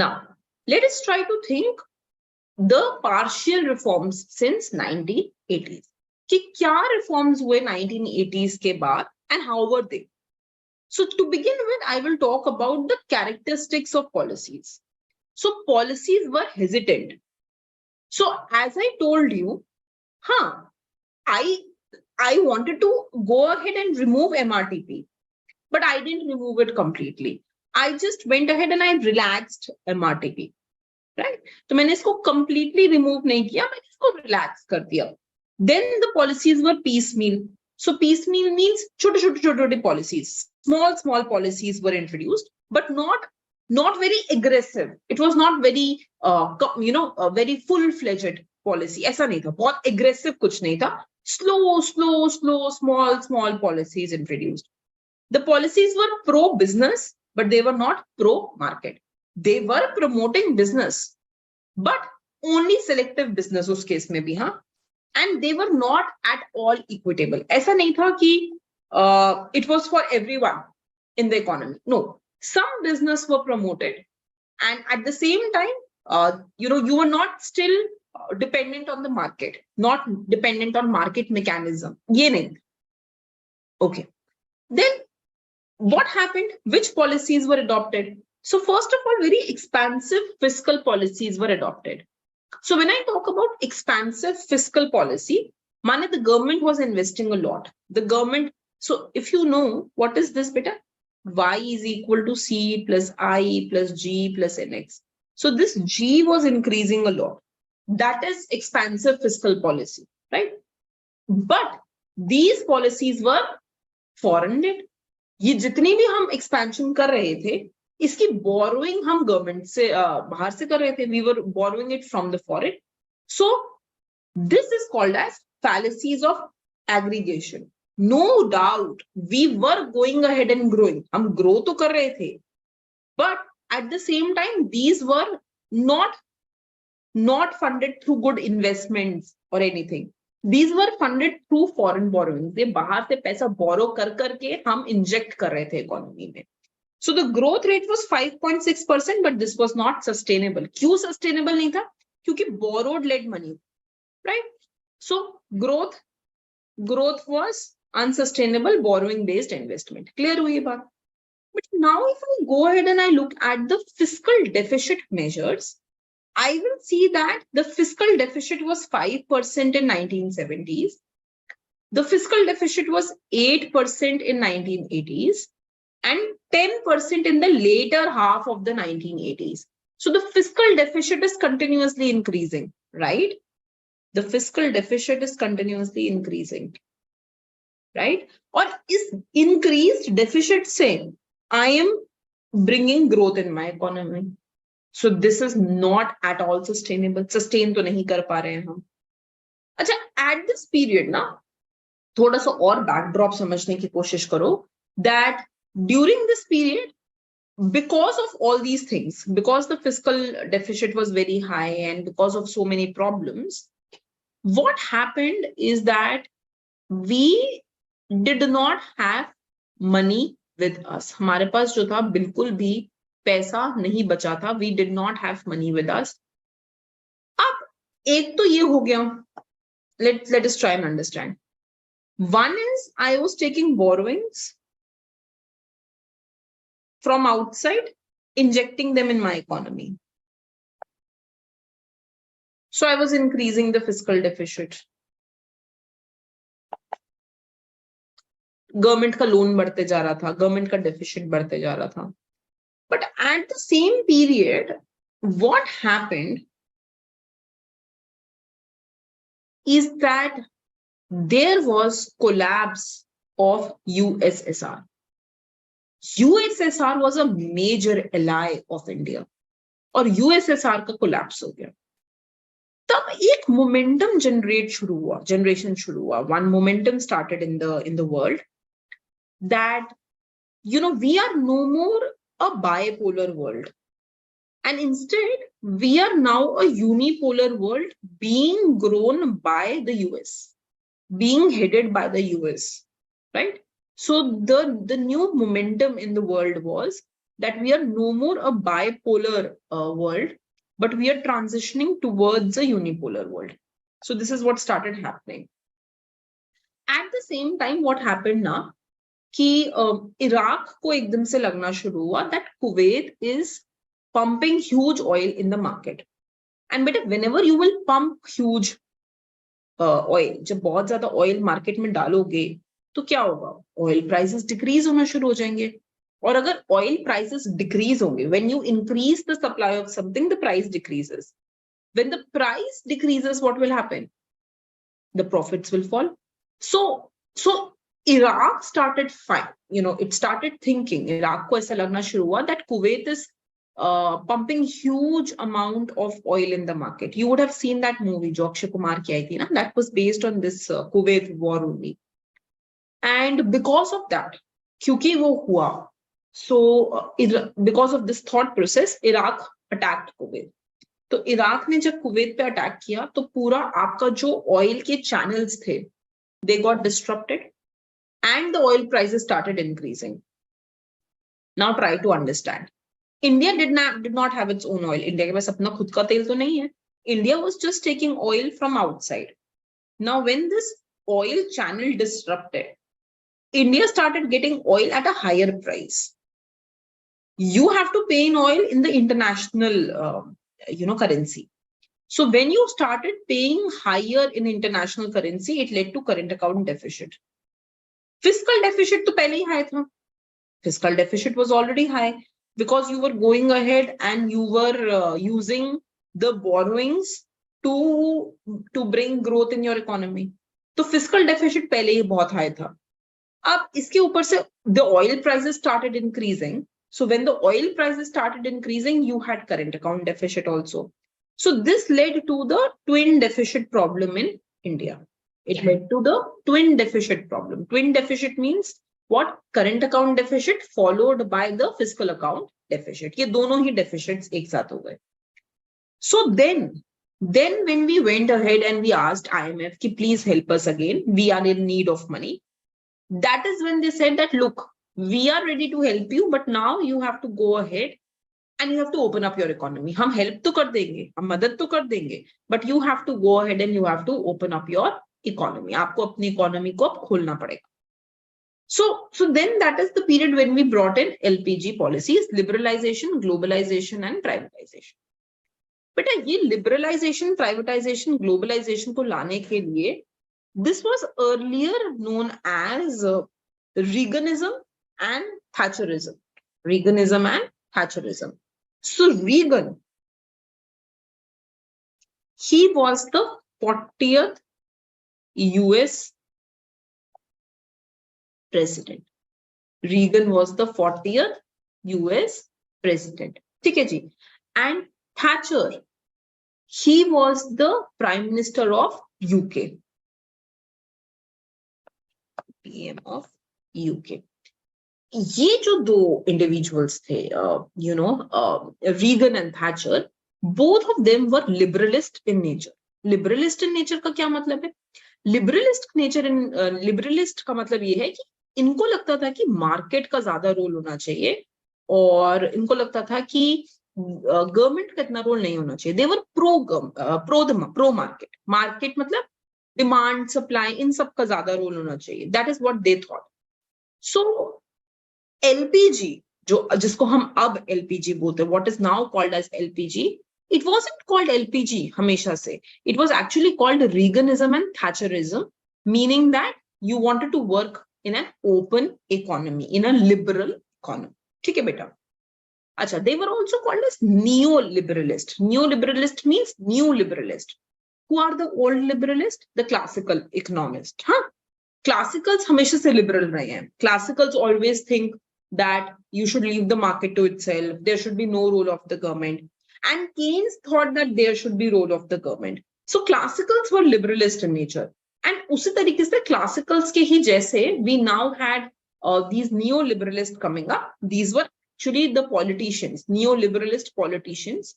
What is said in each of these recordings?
Now, let us try to think the partial reforms since 1980s. कि क्या reforms हुए 1980s के बाद and how were they? So to begin with, I will talk about the characteristics of policies. So policies were hesitant. So as I told you, I wanted to go ahead and remove MRTP, but I didn't remove it completely. I just went ahead and I relaxed MRTP, right? तो मैंने इसको completely remove नहीं किया, मैंने इसको relax कर दिया. Then the policies were piecemeal. So piecemeal means छोटे policies, small policies were introduced, but not very aggressive. It was not very a very full-fledged policy. ऐसा नहीं था, बहुत aggressive कुछ नहीं था. Slow, small policies introduced. The policies were pro-business, but they were not pro-market. They were promoting business, but only selective business उस case में भी, and they were not at all equitable. ऐसा नहीं था कि it was for everyone in the economy. No, some business were promoted, and at the same time, you were not still dependent on the market, not dependent on market mechanism. ये नहीं. Okay. Then what happened? Which policies were adopted? So first of all, very expansive fiscal policies were adopted. So when I talk about expansive fiscal policy, mane the government was investing a lot. The government, so if you know what is this beta, y is equal to c plus I plus g plus nx. So this g was increasing a lot. That is expansive fiscal policy, right? But these policies were foreign-led. ये जितनी भी हम expansion कर रहे थे, इसकी borrowing हम government से बाहर से कर रहे थे. We were borrowing it from the foreign. So this is called as fallacies of aggregation. No doubt, we were going ahead and growing. हम grow तो कर रहे थे, but at the same time, these were not funded through good investments or anything. These were funded through foreign borrowings. they बाहर से पैसा borrow करके हम inject कर रहे थे economy में. So the growth rate was 5.6%, but this was not sustainable. क्यों sustainable नहीं था? क्योंकि borrowed led money, right? So growth was unsustainable, borrowing based investment. Clear हुई बात? But now if I go ahead and I look at the fiscal deficit measures, I will see that the fiscal deficit was 5% in 1970s. The fiscal deficit was 8% in 1980s and 10% in the later half of the 1980s. So the fiscal deficit is continuously increasing, right? The fiscal deficit is continuously increasing, right? Or is increased deficit saying, I am bringing growth in my economy. So this is not at all sustainable. Sustain तो नहीं कर पा रहे हैं हम. अच्छा, at this period ना, थोड़ा सा और backdrop समझने की कोशिश करो that during this period, because of all these things, because the fiscal deficit was very high and because of so many problems, what happened is that we did not have money with us. हमारे पास जो था बिल्कुल भी पैसा नहीं बचा था. We did not have money with us. अब एक तो ये हो गया. Let us try and understand. One is I was taking borrowings from outside, injecting them in my economy. So I was increasing the fiscal deficit. Government का loan बढ़ते जा रहा था, government का deficit बढ़ते जा रहा था. But at the same period, what happened is that there was collapse of USSR. USSR was a major ally of India. और USSR का collapse हो गया. तब एक momentum generation शुरू हुआ. One momentum started in the world that, we are no more a bipolar world. And instead, we are now a unipolar world being grown by the US, being headed by the US, right? So the new momentum in the world was that we are no more a bipolar world, but we are transitioning towards a unipolar world. So this is what started happening. At the same time, what happened now, कि Iraq को एकदम से लगना शुरू हुआ that Kuwait is pumping huge oil in the market. And but whenever you will pump huge oil, जब बहुत ज्यादा oil market में डालोगे तो क्या होगा, oil prices decrease होना शुरू हो जाएंगे. और अगर oil prices decrease होंगे, when you increase the supply of something, the price decreases. When the price decreases, what will happen? The profits will fall. So Iraq started it started thinking, Iraq को ऐसा लगना शुरू हुआ that Kuwait is pumping huge amount of oil in the market. You would have seen that movie जो अक्षय कुमार की आई थी ना, that was based on this Kuwait war only. And because of that, क्योंकि वो हुआ, so because of this thought process, Iraq attacked Kuwait. तो Iraq ने जब कुवैत पे अटैक किया तो पूरा आपका जो ऑयल के चैनल्स थे, they got disrupted and the oil prices started increasing. Now try to understand. India did not have its own oil. India के पास अपना खुद का तेल तो नहीं है. India was just taking oil from outside. Now when this oil channel disrupted, India started getting oil at a higher price. You have to pay in oil in the international currency. So when you started paying higher in international currency, it led to current account deficit. Fiscal deficit to pehle hi high tha. Fiscal deficit was already high because you were going ahead and you were using the borrowings to bring growth in your economy. So fiscal deficit pehle hi bahut high tha. Ab iske upar se the oil prices started increasing. So when the oil prices started increasing, you had current account deficit also. So this led to the twin deficit problem in India. It led to the twin deficit problem. Twin deficit means what? Current account deficit followed by the fiscal account deficit. ये दोनों ही deficits एक साथ हो गए. So then when we went ahead and we asked IMF कि please help us again, we are in need of money. That is when they said that look, we are ready to help you, but now you have to go ahead and you have to open up your economy. हम help तो कर देंगे, हम मदद तो कर देंगे, but you have to go ahead and you have to open up your economy. आपको अपनी economy को अब खोलना पड़ेगा. So then that is the period when we brought in LPG policies, liberalization, globalization and privatization. But ये liberalization, privatization, globalization को लाने के लिए, this was earlier known as Reaganism and Thatcherism. Reaganism and Thatcherism. So Reagan, he was the 40th US president. Reagan was the 40th US president. ठीक है जी. And Thatcher, he was the Prime Minister of UK. PM of UK. ये जो दो individuals थे, Reagan and Thatcher, both of them were liberalist in nature. Liberalist in nature का क्या मतलब है? Liberalist का मतलब ये है कि इनको लगता था कि मार्केट का ज्यादा रोल होना चाहिए और इनको लगता था कि गवर्नमेंट का इतना रोल नहीं होना चाहिए. They were pro market. Market मतलब डिमांड, सप्लाई, इन सब का ज्यादा रोल होना चाहिए. That is what they thought. So LPG, जिसको हम अब LPG बोलते हैं, what is now called as LPG, it wasn't called LPG हमेशा से. It was actually called Reaganism and Thatcherism, meaning that you wanted to work in an open economy, in a liberal economy. ठीक है बेटा. अच्छा, they were also called as neo-liberalist. Neo-liberalist means new liberalist. Who are the old liberalist? The classical economist. Classicals हमेशा से liberal रहे हैं. Classicals always think that you should leave the market to itself. There should be no role of the government. And Keynes thought that there should be role of the government. So classicals were liberalist in nature. And उसी तरीके से classicals के ही जैसे we now had these neo-liberalists coming up. These were actually the politicians, neo-liberalist politicians.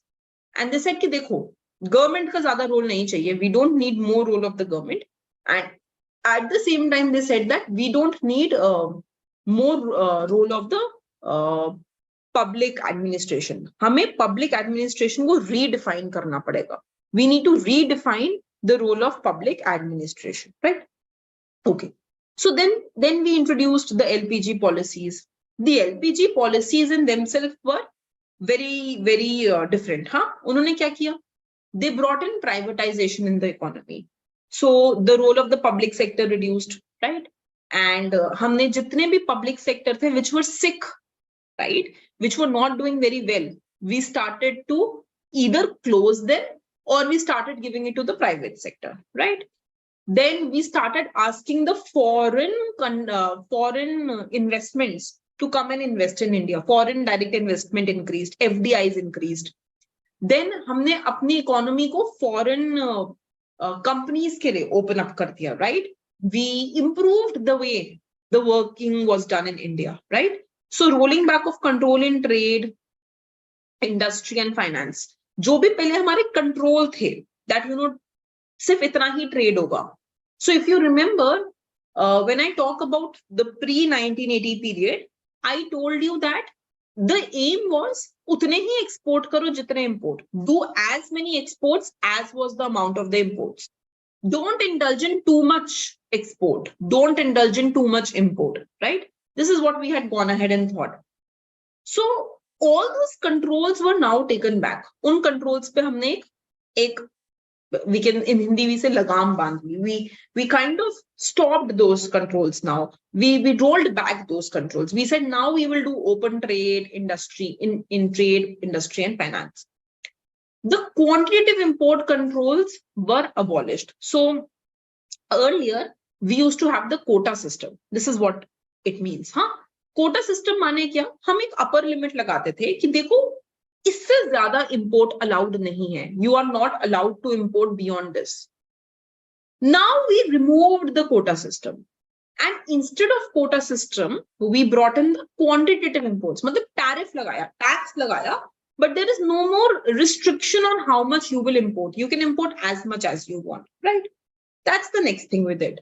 And they said कि देखो, government का ज्यादा role नहीं चाहिए. We don't need more role of the government. And at the same time, they said that we don't need more role of the public administration, हमें public administration को redefine करना पड़ेगा. We need to redefine the role of public administration, right? Okay. So then we introduced the LPG policies. The LPG policies in themselves were very different. हाँ, उन्होंने क्या किया? They brought in privatization in the economy. So the role of the public sector reduced, right? And हमने जितने भी public sector थे which were sick, right, which were not doing very well, we started to either close them or we started giving it to the private sector, right? Then we started asking the foreign investments to come and invest in India. Foreign direct investment increased, FDIs increased. Then हमने अपनी economy को foreign companies के लिए open up कर दिया, right? We improved the way the working was done in India, right? So rolling back of control in trade, industry and finance. जो भी पहले हमारे control थे, that सिर्फ इतना ही trade होगा. So if you remember, when I talk about the pre-1980 period, I told you that the aim was उतने ही export करो जितने import. Do as many exports as was the amount of the imports. Don't indulge in too much export. Don't indulge in too much import, right? This is what we had gone ahead and thought. So all those controls were now taken back. उन controls पे हमने एक we can in Hindi we say lagam band. We kind of stopped those controls now. We rolled back those controls. We said now we will do open trade, industry, in trade, industry and finance. The quantitative import controls were abolished. So earlier we used to have the quota system. This is what it means. हाँ, quota system माने क्या? हम एक upper limit लगाते थे कि देखो इससे ज्यादा import allowed नहीं है. You are not allowed to import beyond this. Now we removed the quota system. And instead of quota system, we brought in the quantitative imports. मतलब tariff लगाया, tax लगाया, but there is no more restriction on how much you will import. You can import as much as you want, right? That's the next thing we did.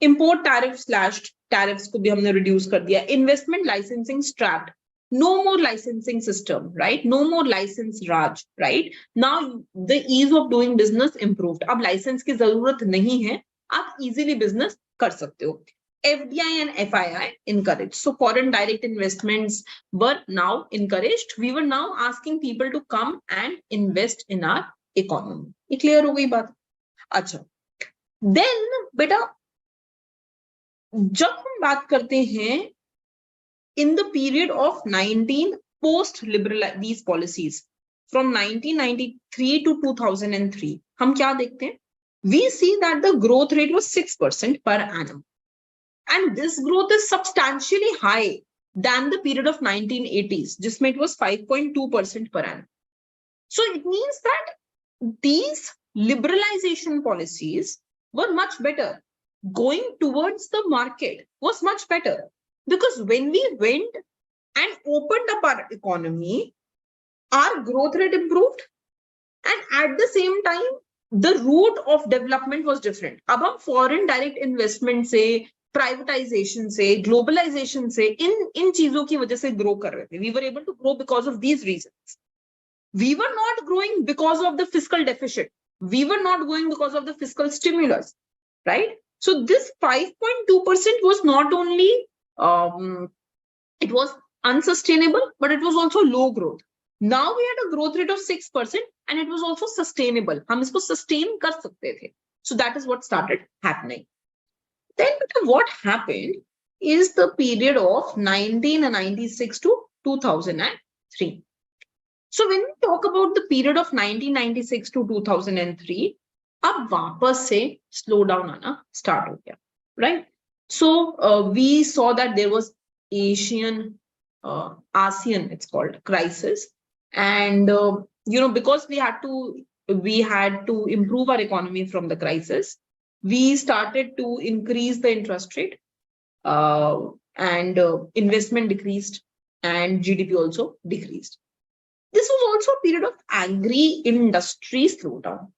Import tariff slashed, tariffs को भी हमने reduce कर दिया. Investment licensing strapped. No more licensing system, right? No more license Raj, right? Now the ease of doing business improved. अब license की जरूरत नहीं है, आप easily business कर सकते हो. FDI and FII encouraged. So foreign direct investments were now encouraged. We were now asking people to come and invest in our economy. ये clear हो गई बात? अच्छा. Then बेटा जब हम बात करते हैं in the period of 19 post liberal these policies from 1993 to 2003 हम क्या देखते हैं? We see that the growth rate was 6% per annum. And this growth is substantially high than the period of 1980s, जिसमें it was 5.2% per annum. So it means that these liberalization policies were much better. Going towards the market was much better. Because when we went and opened up our economy, our growth rate improved. And at the same time, the route of development was different. अब हम foreign direct investment से, privatization से, globalization से, इन चीजों की वजह से grow कर रहे थे. We were able to grow because of these reasons. We were not growing because of the fiscal deficit. We were not growing because of the fiscal stimulus, right? So this 5.2% was not only it was unsustainable, but it was also low growth. Now we had a growth rate of 6% and it was also sustainable. हम इसको sustain कर सकते थे. So that is what started happening. Then what happened is the period of 1996 to 2003. So when we talk about the period of 1996 to 2003, अब वापस से slow down आना start हो गया, right? So we saw that there was ASEAN, it's called crisis, and because we had to improve our economy from the crisis, we started to increase the interest rate, and investment decreased, and GDP also decreased. This was also a period of agri-industry slowdown.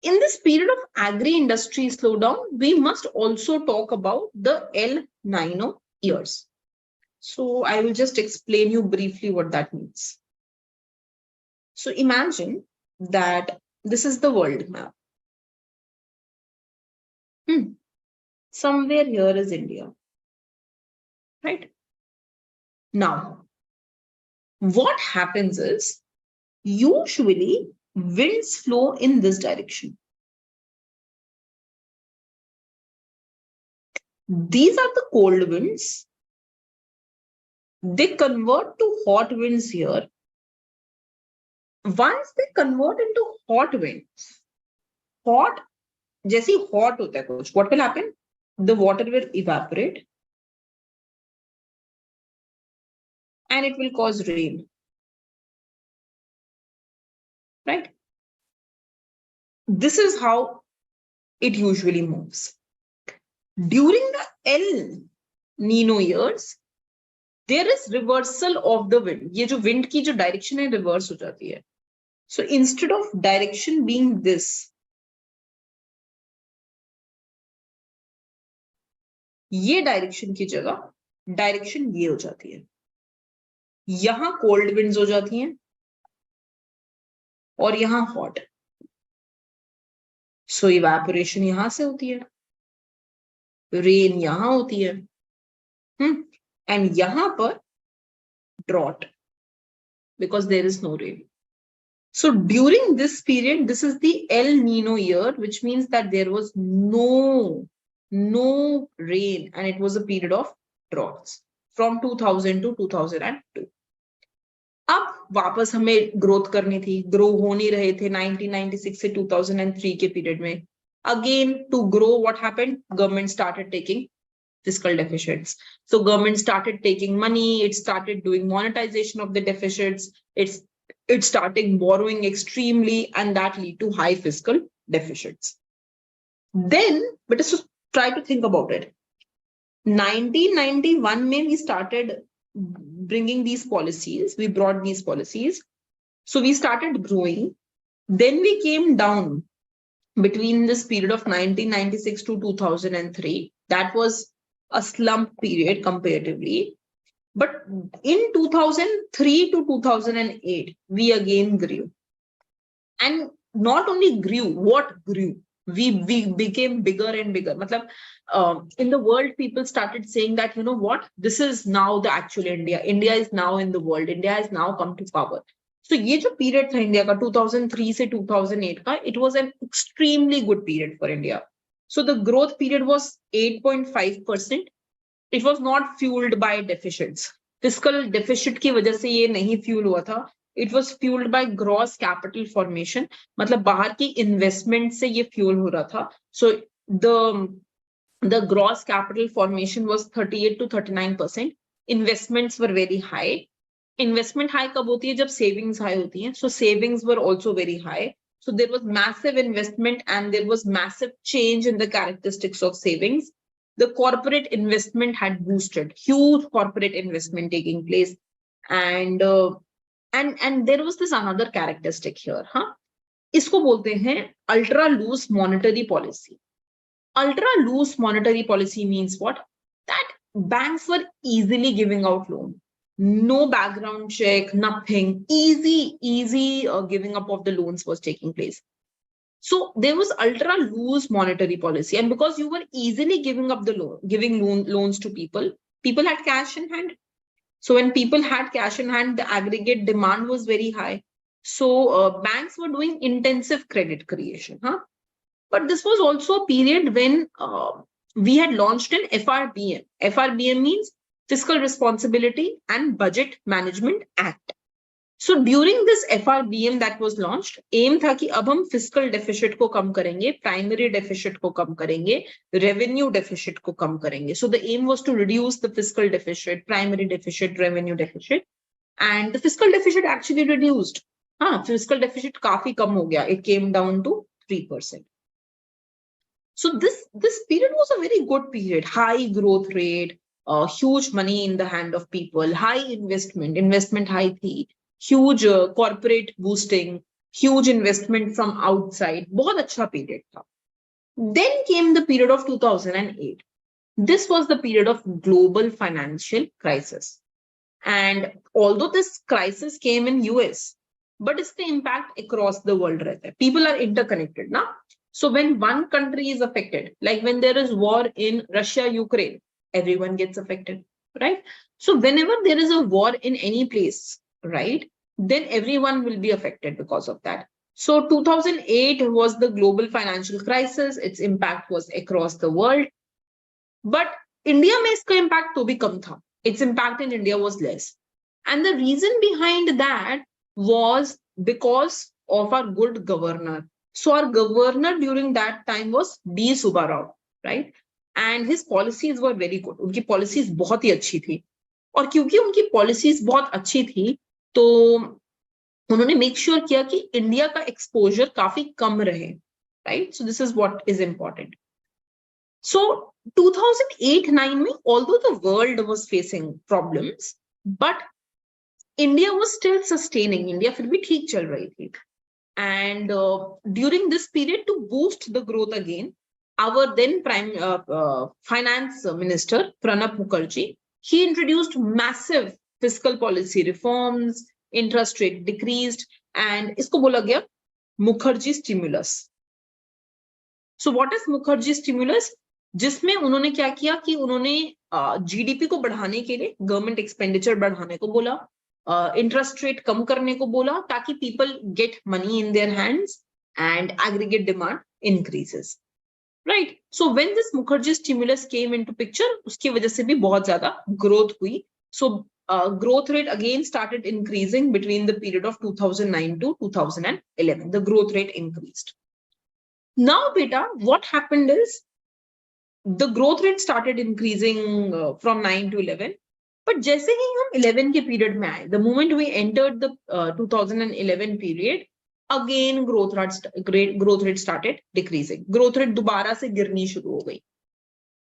In this period of agri-industry slowdown, we must also talk about the El Nino years. So I will just explain you briefly what that means. So imagine that this is the world map. Somewhere here is India, right? Now, what happens is usually winds flow in this direction. These are the cold winds. They convert to hot winds here. Once they convert into hot winds, hot, जैसे ही hot होता है कुछ, what will happen? The water will evaporate and it will cause rain. Right? This is how it usually moves. During the El Nino years, there is reversal of the wind. ये जो wind की जो direction है reverse हो जाती है. So instead of direction being this, ये direction की जगह direction ये हो जाती है. यहाँ cold winds हो जाती हैं और यहाँ hot. So evaporation यहाँ से होती है, rain यहाँ होती है, and यहाँ पर drought because there is no rain. So during this period, this is the El Nino year, which means that there was no rain and it was a period of droughts from 2000 to 2002. अब वापस हमें growth करनी थी, grow हो नहीं रहे थे 1996 से 2003 के पीरियड में. Again, to grow, what happened? Government started taking fiscal deficits. So government started taking money, it started doing monetization of the deficits, it started borrowing extremely, and that lead to high fiscal deficits. Then, but just try to think about it. 1991 mein we started bringing these policies, we brought these policies. So we started growing. Then we came down between this period of 1996 to 2003. That was a slump period comparatively. But in 2003 to 2008, we again grew. And not only grew, what grew? We became bigger and bigger. In the world, people started saying that, you know what, this is now the actual India. India is now in the world. India has now come to power. So ये जो period था India का 2003 से 2008 का, it was an extremely good period for India. So the growth period was 8.5%. It was not fueled by deficits. Fiscal deficit की वजह से ये नहीं fuel हुआ था. It was fueled by gross capital formation. मतलब बाहर की investment से ये fuel हो रहा था. So the gross capital formation was 38 to 39%. Investments were very high. Investment high कब होती है? जब savings high होती हैं. So savings were also very high. So there was massive investment and there was massive change in the characteristics of savings. The corporate investment had boosted, huge corporate investment taking place. And there was this another characteristic here. इसको बोलते हैं ultra loose monetary policy. Ultra loose monetary policy means what? That banks were easily giving out loans. No background check, nothing. Easy giving up of the loans was taking place. So there was ultra loose monetary policy, and because you were easily giving up the loans to people had cash in hand. So when people had cash in hand, the aggregate demand was very high. So banks were doing intensive credit creation. But this was also a period when we had launched an FRBM. FRBM means Fiscal Responsibility and Budget Management Act. So during this FRBM that was launched, aim था कि अब हम fiscal deficit को कम करेंगे, primary deficit को कम करेंगे, revenue deficit को कम करेंगे. So the aim was to reduce the fiscal deficit, primary deficit, revenue deficit, and the fiscal deficit actually reduced. Fiscal deficit काफी कम हो गया. It came down to 3%. So this period was a very good period. High growth rate, huge money in the hand of people, high investment high थी. Huge corporate boosting, huge investment from outside. बहुत अच्छा period था. Then came the period of 2008. This was the period of global financial crisis. And although this crisis came in US, but it's the impact across the world रहता है. People are interconnected now. So when one country is affected, like when there is war in Russia, Ukraine, everyone gets affected, right? So whenever there is a war in any place, right, then everyone will be affected because of that. So 2008 was the global financial crisis. Its impact was across the world. But India में इसका impact तो भी कम था. Its impact in India was less. And the reason behind that was because of our good governor. So our governor during that time was D. Subbarao, right? And his policies were very good. उनकी policies बहुत ही अच्छी थी. और क्योंकि उनकी policies बहुत अच्छी थी, तो उन्होंने make sure किया कि इंडिया का exposure काफी कम रहे, right? So this is what is important. So 2008-9 में, although the world was facing problems, but India was still sustaining. India फिर भी ठीक चल रही थी. And during this period, to boost the growth again, our then finance minister, Pranab Mukherjee, he introduced massive fiscal policy reforms, interest rate decreased, and इसको बोला गया Mukherjee stimulus. So what is Mukherjee stimulus? जिसमें उन्होंने क्या किया कि उन्होंने GDP को बढ़ाने के लिए गवर्नमेंट एक्सपेंडिचर बढ़ाने को बोला, इंटरेस्ट रेट कम करने को बोला, ताकि people get money in their hands and aggregate demand increases, right? So when this Mukherjee stimulus came into picture, उसकी वजह से भी बहुत ज्यादा ग्रोथ हुई. सो growth rate again started increasing between the period of 2009 to 2011. The growth rate increased. Now beta, what happened is the growth rate started increasing from 9 to 11. But जैसे ही हम 11 के period में आए, the moment we entered the 2011 period, again growth rate started decreasing. Growth rate दोबारा से गिरनी शुरू हो गई.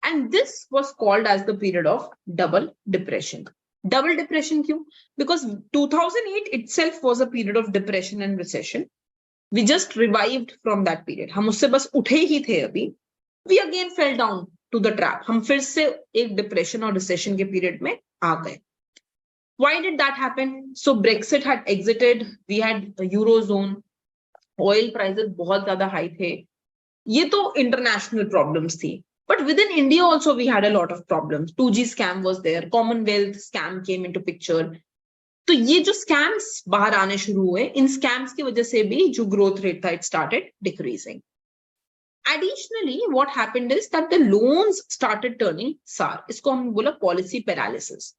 And this was called as the period of double depression. Double depression क्यों? Because 2008 itself was a period of depression and recession. We just revived from that period. हम उससे बस उठे ही थे अभी. We again fell down to the trap. हम फिर से एक depression और recession के period में आ गए. Why did that happen? So Brexit had exited. We had Eurozone. Oil prices बहुत ज़्यादा high थे. ये तो international problems थी. But within India also we had a lot of problems. 2G scam was there. Commonwealth scam came into picture. तो ये जो scams बाहर आने शुरू हुए, इन scams की वजह से भी जो growth rate था, it started decreasing. Additionally, what happened is that the loans started turning sour. इसको हम बोला policy paralysis.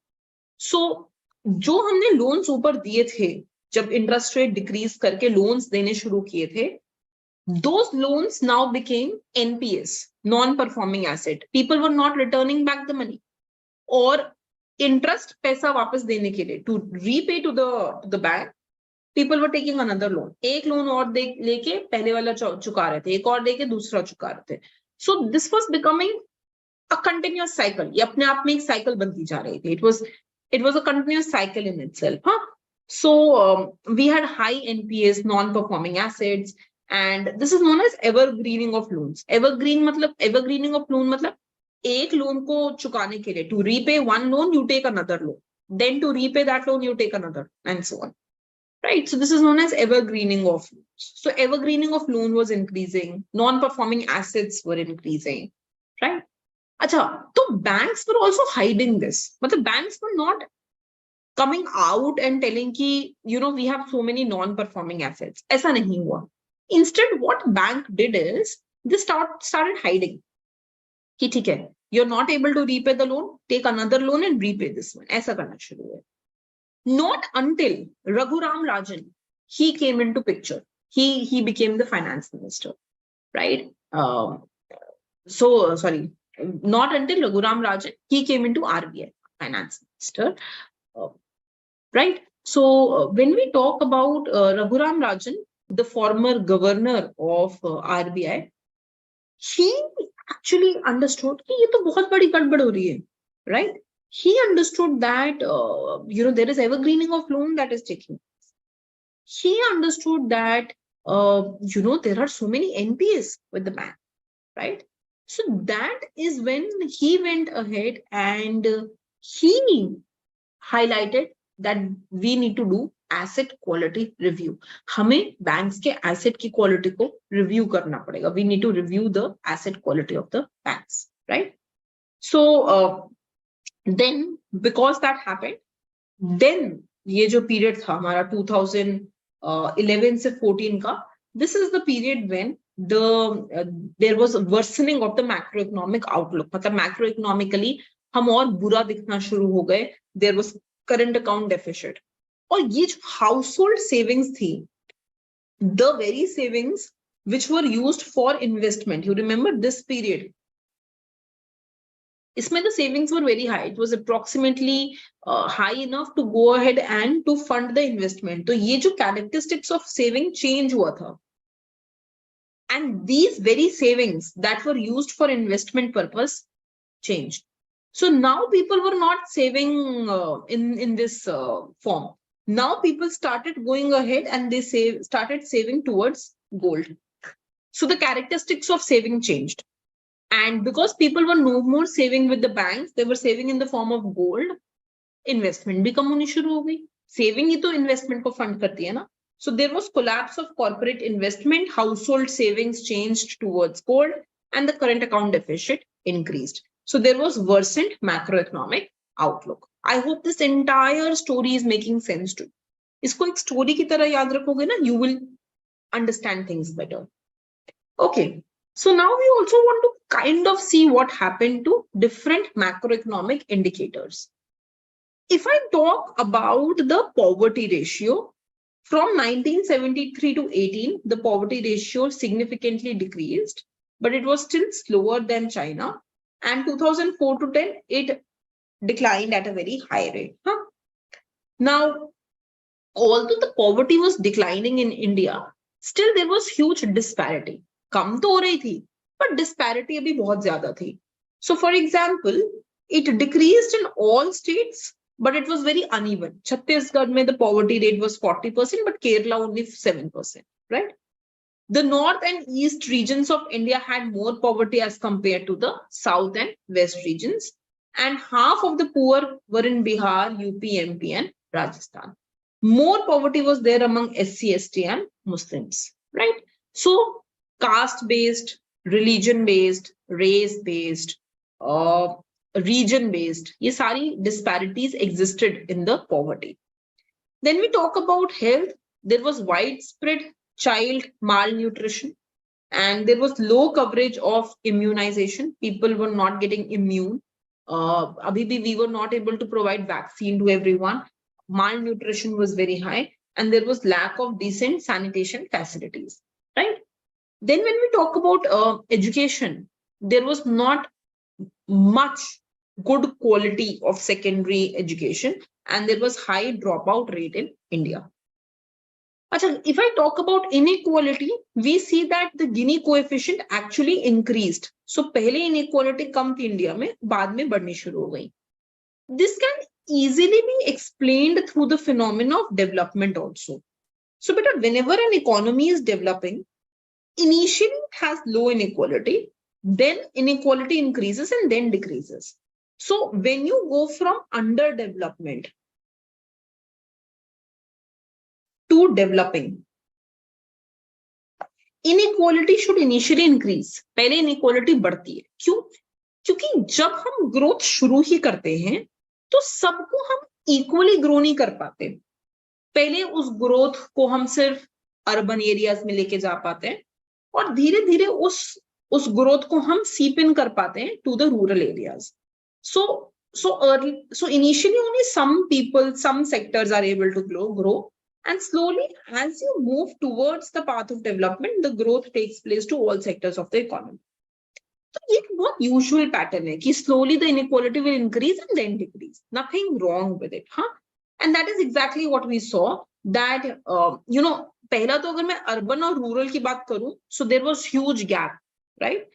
So जो हमने loans ऊपर दिए थे, जब interest rate decrease करके loans देने शुरू किए थे, those loans now became NPS, non-performing asset. People were not returning back the money. और interest पैसा वापस देने के लिए, to repay to the bank, people were taking another loan. एक loan और लेके पहले वाला चुका रहे थे, एक और लेके दूसरा चुका रहे थे. So this was becoming a continuous cycle. ये अपने आप में एक cycle बनती जा रही थी. It was a continuous cycle in itself. Huh? So we had high NPS, non-performing assets, and this is known as evergreening of loans. Evergreening of loan मतलब एक loan को चुकाने के लिए, to repay one loan, you take another loan. Then to repay that loan, you take another, and so on. Right? So this is known as evergreening of loans. So evergreening of loan was increasing. Non-performing assets were increasing. Right? Acha, so banks were also hiding this. But the banks were not coming out and telling ki, we have so many non-performing assets. ऐसा नहीं हुआ. Instead, what bank did is, they started hiding. कि ठीक है, you're not able to repay the loan, take another loan and repay this one. ऐसा करना शुरू हुआ. Not until Raghuram Rajan, he came into picture. He became the finance minister, right? Not until Raghuram Rajan, he came into RBI, finance minister, right? So when we talk about Raghuram Rajan, the former governor of RBI, he actually understood कि ये तो बहुत बड़ी गड़बड़ हो रही है, right? He understood that there is evergreening of loan that is taking place. He understood that there are so many NPS with the bank, right? So that is when he went ahead and he highlighted that we need to do asset quality review. हमें banks के asset की quality को review करना पड़ेगा. We need to review the asset quality of the banks, right? So then because that happened, then ये जो period था हमारा 2011 से 14 का, this is the period when there was a worsening of the macroeconomic outlook. मतलब macroeconomically हम और बुरा दिखना शुरू हो गए. There was current account deficit. और ये जो household savings थी, the very savings which were used for investment, you remember this period, इसमें the savings were very high. It was approximately high enough to go ahead and to fund the investment. तो ये जो characteristics of saving change हुआ था. And these very savings that were used for investment purpose changed. So now people were not saving in this form. Now people started going ahead and they started saving towards gold. So the characteristics of saving changed. And because people were no more saving with the banks, they were saving in the form of gold. Investment भी कम होनी शुरू हो गई. Saving ही तो investment को fund करती है ना. So there was collapse of corporate investment, household savings changed towards gold, and the current account deficit increased. So there was worsened macroeconomic outlook. I hope this entire story is making sense to you. इसको एक story की तरह याद रखोगे ना, you will understand things better. Okay. So now we also want to kind of see what happened to different macroeconomic indicators. If I talk about the poverty ratio, from 1973 to 18, the poverty ratio significantly decreased, but it was still slower than China. And 2004 to 10, it declined at a very high rate. Now, although the poverty was declining in India, still there was huge disparity. कम तो हो रही थी, but disparity अभी बहुत ज्यादा थी. So for example, it decreased in all states, but it was very uneven. Chhattisgarh में the poverty rate was 40%, but Kerala only 7%, right? The north and east regions of India had more poverty as compared to the south and west regions, and half of the poor were in Bihar, UP, MP, and Rajasthan. More poverty was there among SC, ST, and Muslims, right? So caste-based, religion-based, race-based, region-based, ये सारी disparities existed in the poverty. Then we talk about health. There was widespread child malnutrition, and there was low coverage of immunization. People were not getting immune. Abhi bhi we were not able to provide vaccine to everyone. Malnutrition was very high, and there was lack of decent sanitation facilities, right? Then when we talk about education, there was not much good quality of secondary education, and there was high dropout rate in India. Achha, if I talk about inequality, we see that the Gini coefficient actually increased. So पहले inequality कम थी India में, बाद में बढ़नी शुरू हो गई. This can easily be explained through the phenomenon of development also. So beta, whenever an economy is developing, initially it has low inequality, then inequality increases and then decreases. So when you go from underdevelopment to developing, inequality should initially increase. पहले inequality बढ़ती है. क्यों? क्योंकि जब हम growth शुरू ही करते हैं, तो सबको हम equally grow नहीं कर पाते. पहले उस growth को हम सिर्फ urban areas में लेके जा पाते हैं, और धीरे धीरे उस growth को हम seep in कर पाते हैं to the rural areas. So initially only some people, some sectors are able to grow, and slowly as you move towards the path of development, the growth takes place to all sectors of the economy. So ये बहुत usual pattern है कि slowly the inequality will increase and then decrease. Nothing wrong with it, huh? And that is exactly what we saw. That पहला तो अगर मैं urban और rural की बात करूं, so there was huge gap, right?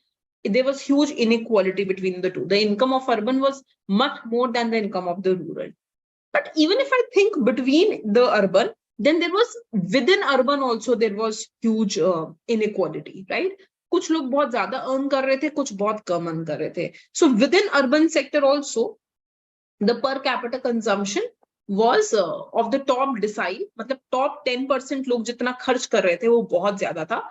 There was huge inequality between the two. The income of urban was much more than the income of the rural. But even if I think between the urban, then there was within urban also there was huge inequality, right? कुछ लोग बहुत ज्यादा earn कर रहे थे, कुछ बहुत कम earn कर रहे थे. So within urban sector also, the per capita consumption was of the top decile, मतलब top 10% लोग जितना खर्च कर रहे थे वो बहुत ज्यादा था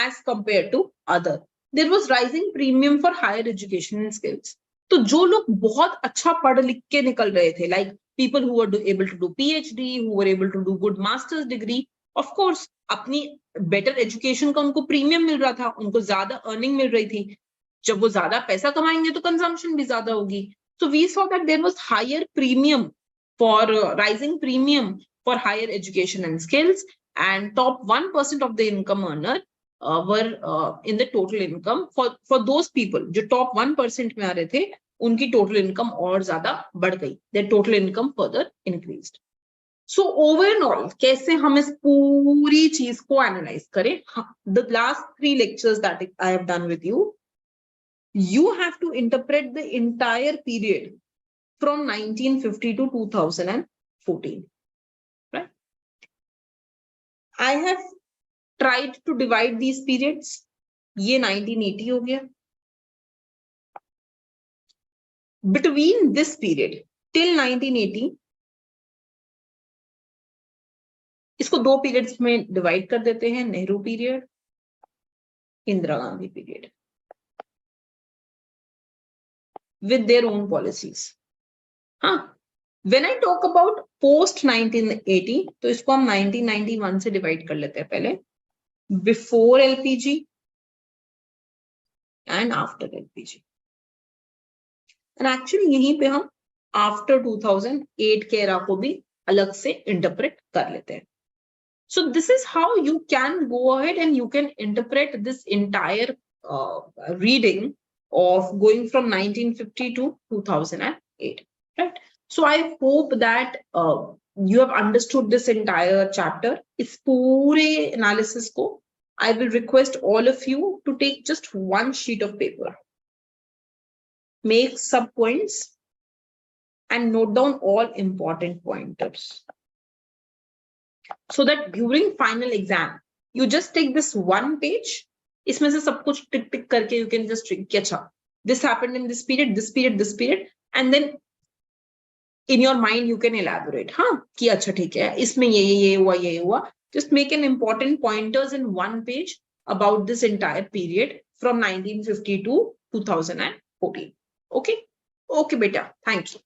as compared to other. There was rising premium for higher education and skills. तो जो लोग बहुत अच्छा पढ़ लिख के निकल रहे थे, like people who were able to do PhD, who were able to do good master's degree, of course अपनी better education का उनको premium मिल रहा था, उनको ज्यादा earning मिल रही थी. जब वो ज्यादा पैसा कमाएंगे तो consumption भी ज्यादा होगी. So we saw that there was higher premium for rising premium for higher education and skills, and top 1% of the income earner were in the total income for those people जो top 1% में आ रहे थे उनकी total income और ज्यादा बढ़ गई. Their total income further increased. So overall कैसे हम इस पूरी चीज को analyze करें? The last 3 lectures that I have done with you, you have to interpret the entire period from 1950 to 2014, right? I have tried to divide these periods. ये 1980 हो गया. Between this period till 1980, इसको 2 periods में divide कर देते हैं. Nehru period, Indira Gandhi period, with their own policies. When I talk about post 1980, तो इसको हम 1991 से divide कर लेते हैं पहले. Before LPG and after LPG. And actually यहीं पे हम after 2008 के era को भी अलग से interpret कर लेते हैं. So this is how you can go ahead and you can interpret this entire reading of going from 1950 to 2008, right? So I hope that you have understood this entire chapter. इस पूरे analysis को I will request all of you to take just one sheet of paper, make sub points, and note down all important pointers, so that during final exam you just take this one page, इसमें से सब कुछ टिक टिक करके you can just catch up. This happened in this period, this period, this period, and then in your mind you can elaborate. कि अच्छा ठीक है, इसमें ये हुआ. Just make an important pointers in one page about this entire period from 1950 to 2014. Okay, beta. Thank you.